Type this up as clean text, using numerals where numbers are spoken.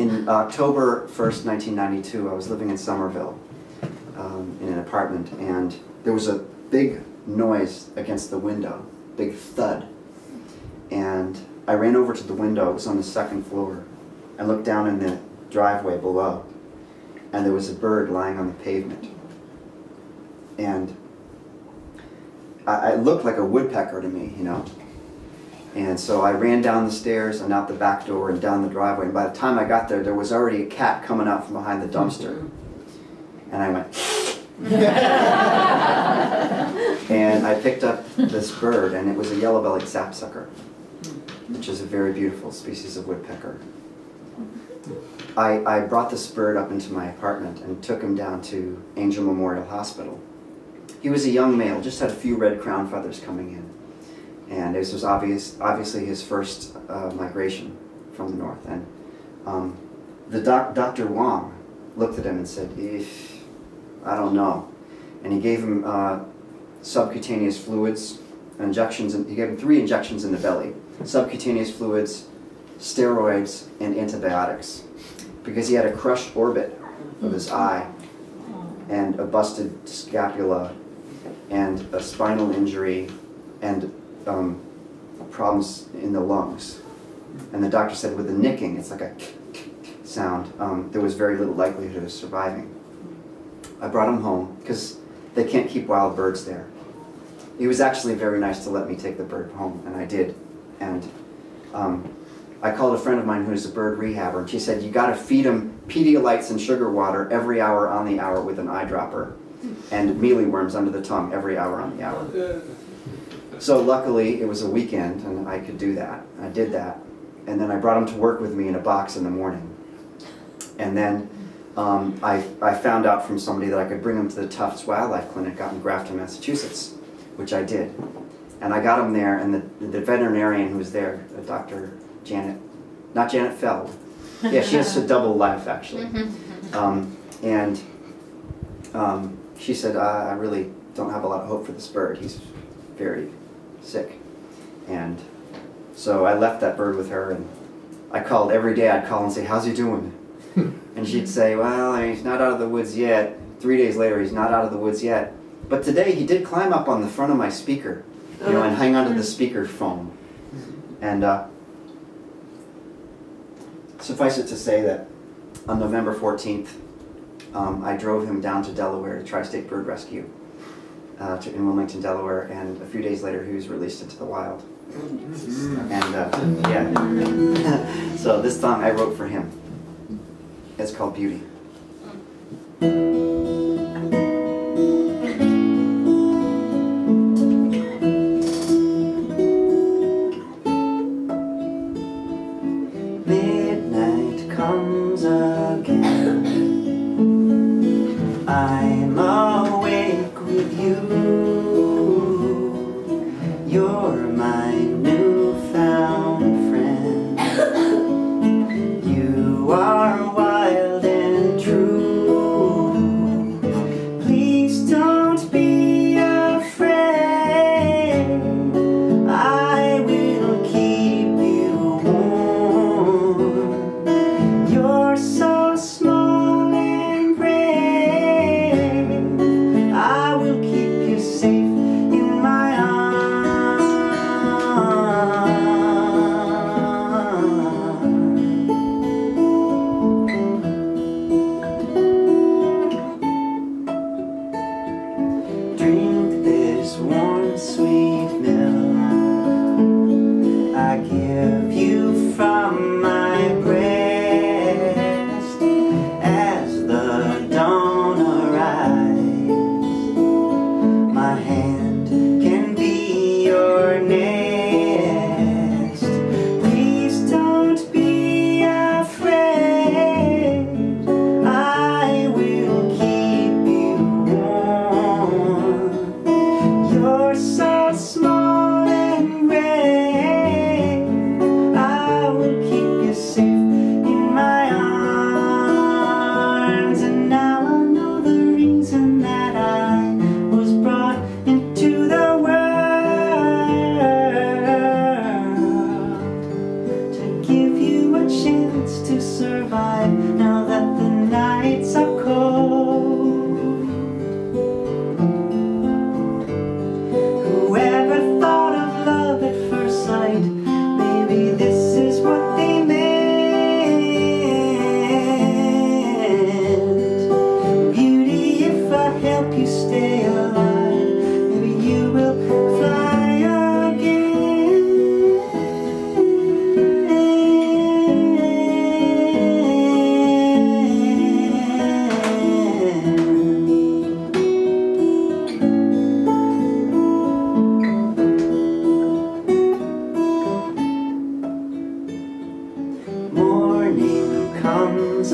In October 1st, 1992, I was living in Somerville in an apartment, and there was a big noise against the window, big thud. And I ran over to the window. It was on the second floor. I looked down in the driveway below, and there was a bird lying on the pavement. And it looked like a woodpecker to me, you know. And so I ran down the stairs and out the back door and down the driveway. And by the time I got there, there was already a cat coming out from behind the dumpster. And I went, and I picked up this bird, and it was a yellow-bellied sapsucker, which is a very beautiful species of woodpecker. I brought this bird up into my apartment and took him down to Angel Memorial Hospital. He was a young male, just had a few red crown feathers coming in. And this was obviously his first migration from the north. And Dr. Wong looked at him and said, I don't know. And he gave him subcutaneous fluids, injections, and he gave him 3 injections in the belly. Subcutaneous fluids, steroids, and antibiotics. Because he had a crushed orbit of his eye, and a busted scapula, and a spinal injury, and problems in the lungs. And the doctor said with the nicking, it's like a sound, there was very little likelihood of surviving. I brought him home because they can't keep wild birds there. He was actually very nice to let me take the bird home, and I did. And I called a friend of mine who's a bird rehabber, and she said, you got to feed him Pedialytes and sugar water every hour on the hour with an eyedropper, and mealyworms under the tongue every hour on the hour. So luckily, it was a weekend, and I could do that. I did that. And then I brought him to work with me in a box in the morning. And then I found out from somebody that I could bring him to the Tufts Wildlife Clinic out in Grafton, Massachusetts, which I did. And I got him there, and the veterinarian who was there, Dr. Janet, not Janet Feld. Yeah, she has a double life, actually. She said, I really don't have a lot of hope for this bird. He's very sick. And so I left that bird with her, and I called every day. I'd call and say, how's he doing? And she'd say, well, he's not out of the woods yet. 3 days later, he's not out of the woods yet. But today, he did climb up on the front of my speaker, you know, and hang onto the speaker foam. And suffice it to say that on November 14th, I drove him down to Delaware to Tri-State Bird Rescue in Wilmington, Delaware, and a few days later he was released into the wild. And yeah, so this song I wrote for him. It's called Beauty. Midnight comes again. I'm awake with you. You're my newfound friend. You are wild and true. survive now that the nights are cold. Whoever thought of love at first sight? Maybe this is what they meant. Beauty, if I help you stay alive, maybe you will fly again. Morning comes